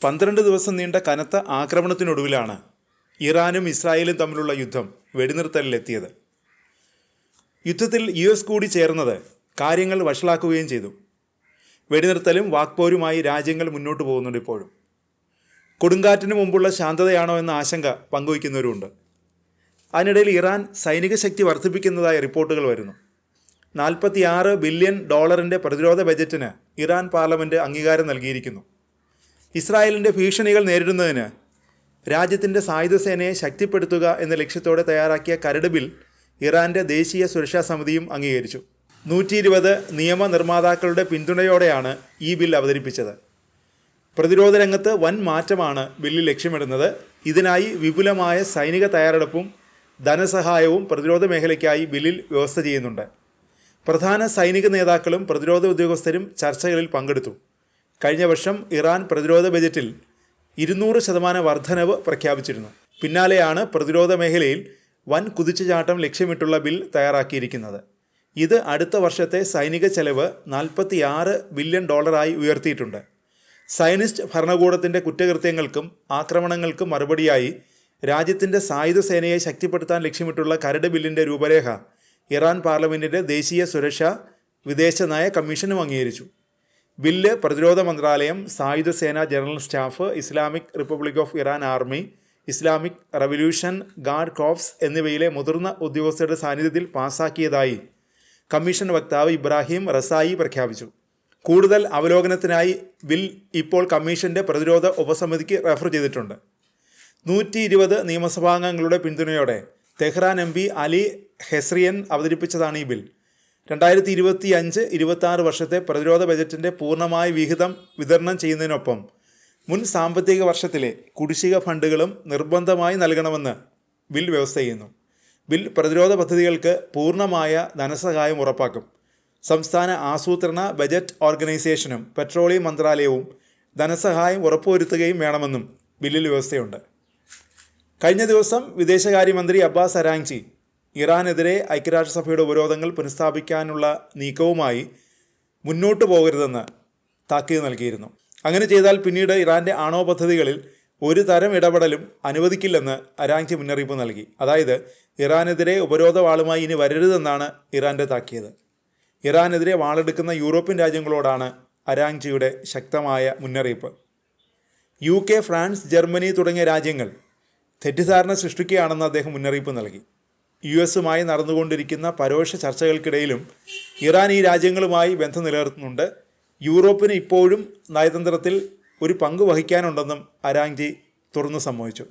12 ദിവസം നീണ്ട കനത്ത ആക്രമണത്തിനൊടുവിലാണ് ഇറാനും ഇസ്രായേലും തമ്മിലുള്ള യുദ്ധം വെടിനിർത്തലിലെത്തിയത്. യുദ്ധത്തിൽ US കൂടി ചേർന്നത് കാര്യങ്ങൾ വഷളാക്കുകയും ചെയ്തു. വെടിനിർത്തലും വാക്പോരുമായി രാജ്യങ്ങൾ മുന്നോട്ട് പോകുന്നുണ്ട്. ഇപ്പോഴും കൊടുങ്കാറ്റിന് മുമ്പുള്ള ശാന്തതയാണോ എന്ന ആശങ്ക പങ്കുവയ്ക്കുന്നവരുമുണ്ട്. അതിനിടയിൽ ഇറാൻ സൈനിക ശക്തി വർദ്ധിപ്പിക്കുന്നതായ റിപ്പോർട്ടുകൾ വരുന്നു. $46 ബില്യൺ പ്രതിരോധ ബജറ്റിന് ഇറാൻ പാർലമെന്റ് അംഗീകാരം നൽകിയിരിക്കുന്നു. ഇസ്രായേലിൻ്റെ ഭീഷണികൾ നേരിടുന്നതിന് രാജ്യത്തിൻ്റെ സായുധ സേനയെ ശക്തിപ്പെടുത്തുക എന്ന ലക്ഷ്യത്തോടെ തയ്യാറാക്കിയ കരട് ബിൽ ഇറാൻ്റെ ദേശീയ സുരക്ഷാ സമിതിയും അംഗീകരിച്ചു. 120 നിയമനിർമ്മാതാക്കളുടെ പിന്തുണയോടെയാണ് ഈ ബിൽ അവതരിപ്പിച്ചത്. പ്രതിരോധ രംഗത്ത് വൻ മാറ്റമാണ് ബില്ലിൽ ലക്ഷ്യമിടുന്നത്. ഇതിനായി വിപുലമായ സൈനിക തയ്യാറെടുപ്പും ധനസഹായവും പ്രതിരോധ മേഖലയ്ക്കായി ബില്ലിൽ വ്യവസ്ഥ ചെയ്യുന്നുണ്ട്. പ്രധാന സൈനിക നേതാക്കളും പ്രതിരോധ ഉദ്യോഗസ്ഥരും ചർച്ചകളിൽ പങ്കെടുത്തു. കഴിഞ്ഞ വർഷം ഇറാൻ പ്രതിരോധ ബജറ്റിൽ 200% വർധനവ് പ്രഖ്യാപിച്ചിരുന്നു. പിന്നാലെയാണ് പ്രതിരോധ മേഖലയിൽ വൻ കുതിച്ചുചാട്ടം ലക്ഷ്യമിട്ടുള്ള ബിൽ തയ്യാറാക്കിയിരിക്കുന്നത്. ഇത് അടുത്ത വർഷത്തെ സൈനിക ചെലവ് $46 ബില്യൺ ഉയർത്തിയിട്ടുണ്ട്. സയനിസ്റ്റ് ഭരണകൂടത്തിൻ്റെ കുറ്റകൃത്യങ്ങൾക്കും ആക്രമണങ്ങൾക്കും മറുപടിയായി രാജ്യത്തിൻ്റെ സായുധ സേനയെ ശക്തിപ്പെടുത്താൻ ലക്ഷ്യമിട്ടുള്ള കരട് ബില്ലിൻ്റെ രൂപരേഖ ഇറാൻ പാർലമെൻറ്റിൻ്റെ ദേശീയ സുരക്ഷാ വിദേശനയ കമ്മീഷനും അംഗീകരിച്ചു. ബില്ല് പ്രതിരോധ മന്ത്രാലയം, സായുധ സേന general staff, Islamic republic of Iran army, Islamic revolution guard corps എന്നിവയിലെ മുതിർന്ന ഉദ്യോഗസ്ഥരുടെ സാന്നിധ്യത്തിൽ പാസാക്കിയതായി കമ്മീഷൻ വക്താവ് ഇബ്രാഹിം റസായി പ്രഖ്യാപിച്ചു. കൂടുതൽ അവലോകനത്തിനായി ബിൽ ഇപ്പോൾ കമ്മീഷന്റെ പ്രതിരോധ ഉപസമിതിക്ക് റെഫർ ചെയ്തിട്ടുണ്ട്. 120 നിയമസഭാംഗങ്ങളുടെ പിന്തുണയോടെ തെഹ്റാൻ MP അലി ഹെസ്രിയൻ അവതരിപ്പിച്ചതാണ് ഈ ബിൽ. 2025-26 വർഷത്തെ പ്രതിരോധ ബജറ്റിൻ്റെ പൂർണ്ണമായ വിഹിതം വിതരണം ചെയ്യുന്നതിനൊപ്പം മുൻ സാമ്പത്തിക വർഷത്തിലെ കുടിശ്ശിക ഫണ്ടുകളും നിർബന്ധമായി നൽകണമെന്ന് ബിൽ വ്യവസ്ഥ ചെയ്യുന്നു. ബിൽ പ്രതിരോധ പദ്ധതികൾക്ക് പൂർണ്ണമായ ധനസഹായം ഉറപ്പാക്കും. സംസ്ഥാന ആസൂത്രണ ബജറ്റ് ഓർഗനൈസേഷനും പെട്രോളിയം മന്ത്രാലയവും ധനസഹായം ഉറപ്പുവരുത്തുകയും വേണമെന്നും ബില്ലിൽ വ്യവസ്ഥയുണ്ട്. കഴിഞ്ഞ ദിവസം വിദേശകാര്യമന്ത്രി അബ്ബാസ് അരാങ്ചി ഇറാനെതിരെ ഐക്യരാഷ്ട്രസഭയുടെ ഉപരോധങ്ങൾ പുനഃസ്ഥാപിക്കാനുള്ള നീക്കവുമായി മുന്നോട്ടു പോകരുതെന്ന് താക്കീത് നൽകിയിരുന്നു. അങ്ങനെ ചെയ്താൽ പിന്നീട് ഇറാൻ്റെ ആണവ പദ്ധതികളിൽ ഒരു തരം ഇടപെടലും അനുവദിക്കില്ലെന്ന് അരാങ്ചി മുന്നറിയിപ്പ് നൽകി. അതായത് ഇറാനെതിരെ ഉപരോധ വാളുമായി ഇനി വരരുതെന്നാണ് ഇറാൻ്റെ താക്കീത്. ഇറാനെതിരെ വാളെടുക്കുന്ന യൂറോപ്യൻ രാജ്യങ്ങളോടാണ് അരാങ്ചിയുടെ ശക്തമായ മുന്നറിയിപ്പ്. UK, ഫ്രാൻസ്, ജർമ്മനി തുടങ്ങിയ രാജ്യങ്ങൾ തെറ്റിദ്ധാരണ സൃഷ്ടിക്കുകയാണെന്ന് അദ്ദേഹം മുന്നറിയിപ്പ് നൽകി. US-മായി നടന്നുകൊണ്ടിരിക്കുന്ന പരോക്ഷ ചർച്ചകൾക്കിടയിലും ഇറാൻ ഈ രാജ്യങ്ങളുമായി ബന്ധം നിലനിർത്തുന്നുണ്ട്. യൂറോപ്പിന് ഇപ്പോഴും നയതന്ത്രത്തിൽ ഒരു പങ്ക് വഹിക്കാനുണ്ടെന്നും അരാങ്ചി തുറന്നു സമ്മതിച്ചു.